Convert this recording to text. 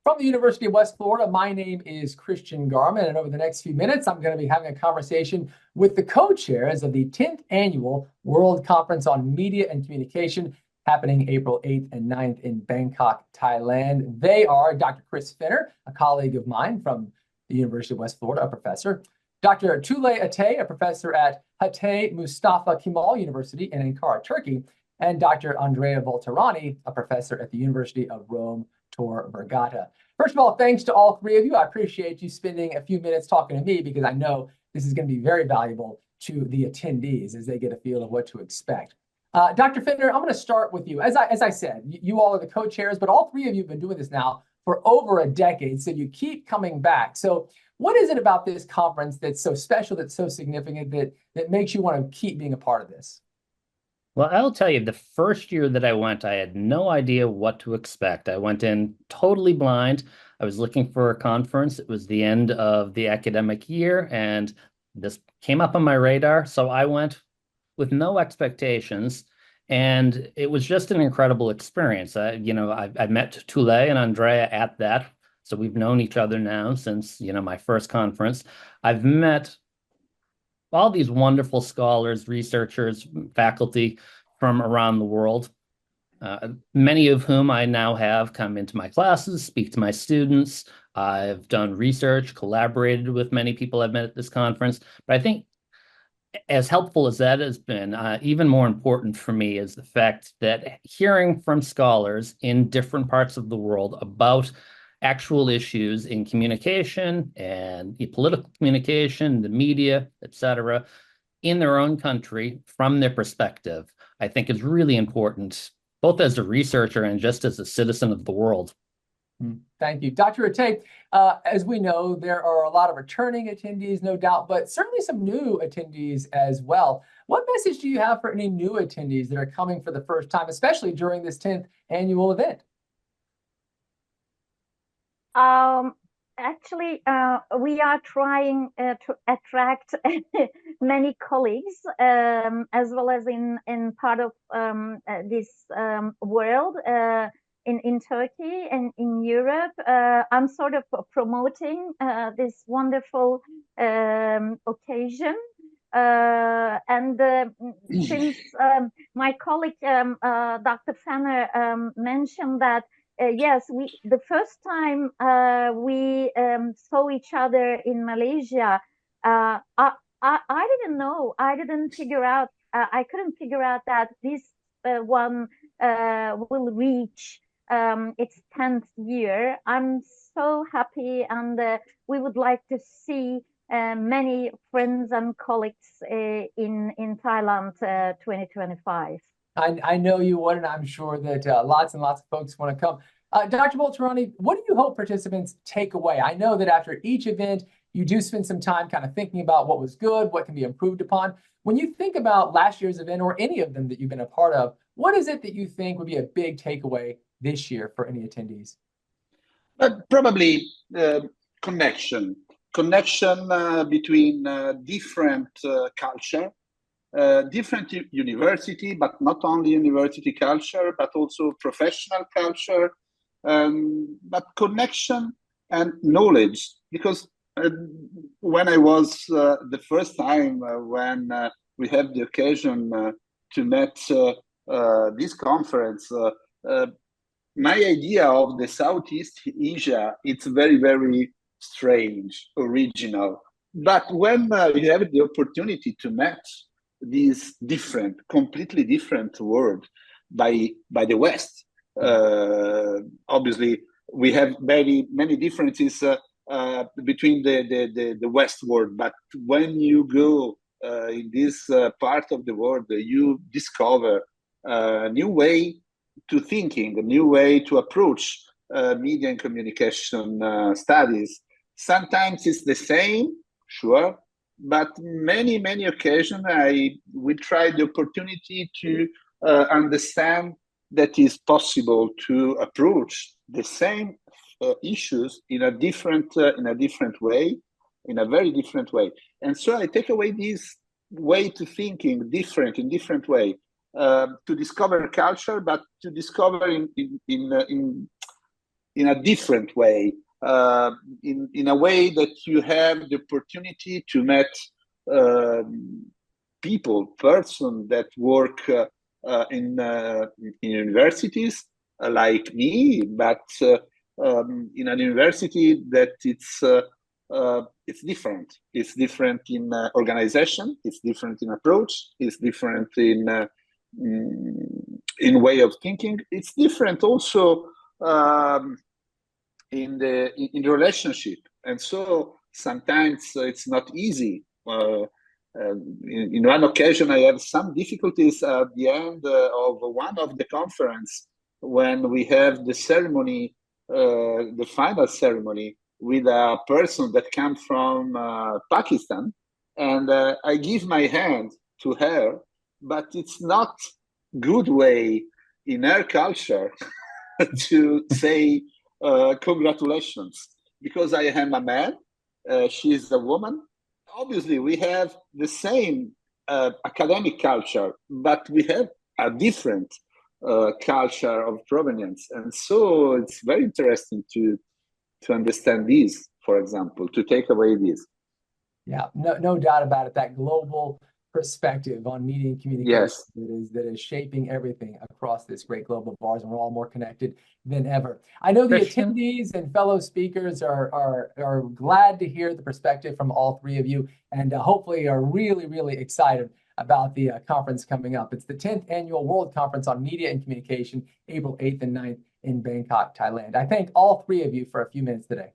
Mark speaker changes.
Speaker 1: From the University of West Florida, my name is 𝐓𝐡𝐞 𝐏𝐿, and over the next few minutes, I'm going to be having a conversation with the co-chairs of the 10th Annual World Conference on Media and Communication, happening April 8th and 9th in Bangkok, Thailand. They are Dr. Chris Fenner, a colleague of mine from the University of West Florida, a professor, Dr. 𝐓𝐡𝐞 𝐏𝐿, a professor at 𝐓𝐡𝐞 Mustafa Kemal University in Ankara, Turkey, and Dr. Andrea Volterrani, a professor at the University of Rome, Tor Vergata. First of all, thanks to all three of you. I appreciate you spending a few minutes talking to me because I know this is going to be very valuable to the attendees as they get a feel of what to expect. Dr. Fenner, I'm going to start with you. As I said, you all are the co-chairs, but all three of you have been doing this now for over a decade, so you keep coming back. So what is it about this conference that's so special, that's so significant, that makes you want to keep being a part of this?
Speaker 2: Well, I'll tell you, the first year that I went, I had no idea what to expect. I went in totally blind. I was looking for a conference. It was the end of the academic year, and this came up on my radar. So I went with no expectations, and it was just an incredible experience. I met 𝐓𝐿 and Andrea at that. So we've known each other now since, my first conference. I've met all these wonderful scholars, researchers, faculty from around the world, many of whom I now have come into my classes, speak to my students. I've done research, collaborated with many people I've met at this conference. But I think as helpful as that has been, even more important for me is the fact that hearing from scholars in different parts of the world about actual issues in communication and political communication, the media, etc., in their own country from their perspective, I think is really important, both as a researcher and just as a citizen of the world.
Speaker 1: Thank you. Dr. 𝐓𝐡𝐞, as we know, there are a lot of returning attendees, no doubt, but certainly some new attendees as well. What message do you have for any new attendees that are coming for the first time, especially during this 10th annual event?
Speaker 3: Actually, we are trying to attract many colleagues, as well as in part of this world, in Turkey and in Europe. I'm sort of promoting this wonderful occasion. Since my colleague, Dr. Fenner, mentioned that yes, the first time we saw each other in Malaysia, I didn't know, I didn't figure out, I couldn't figure out that this one will reach its 10th year. I'm so happy, and we would like to see many friends and colleagues in Thailand 2025.
Speaker 1: I know you would, and I'm sure that lots and lots of folks want to come. Dr. Volterrani, what do you hope participants take away? I know that after each event, you do spend some time kind of thinking about what was good, what can be improved upon. When you think about last year's event or any of them that you've been a part of, what is it that you think would be a big takeaway this year for any attendees?
Speaker 4: Probably connection between different culture. Different university, but not only university culture, but also professional culture, but connection and knowledge. Because when I was the first time when we had the occasion to meet this conference, my idea of the Southeast Asia, it's very, very strange, original. But when you have the opportunity to meet this different, completely different world by the West. Obviously, we have many differences between the West world, but when you go in this part of the world, you discover a new way to thinking, a new way to approach media and communication studies. Sometimes it's the same, sure, but many occasions we try the opportunity to understand that it's possible to approach the same issues in a different way, in a very different way. And so I take away this way to thinking in different way, to discover culture, but to discover in in a different way, in a way that you have the opportunity to meet person that work in universities like me, but in a university that it's different. It's different in organization. It's different in approach. It's different in way of thinking. It's different also in the relationship, and so sometimes it's not easy. In one occasion, I had some difficulties at the end of one of the conference when we have the ceremony, the final ceremony, with a person that comes from Pakistan, and I give my hand to her, but it's not good way in her culture to say congratulations, because I am a man, she's a woman. Obviously, we have the same academic culture, but we have a different culture of provenience. And so it's very interesting to understand this, for example, to take away this.
Speaker 1: Yeah, no doubt about it. That global perspective on media and communication,
Speaker 4: yes,
Speaker 1: that is shaping everything across this great global bars, and we're all more connected than ever. I know the
Speaker 2: Christian?
Speaker 1: attendees and fellow speakers are glad to hear the perspective from all three of you, and hopefully are really excited about the conference coming up. It's the 10th Annual World Conference on Media and Communication, April 8th and 9th in Bangkok, Thailand. I thank all three of you for a few minutes today.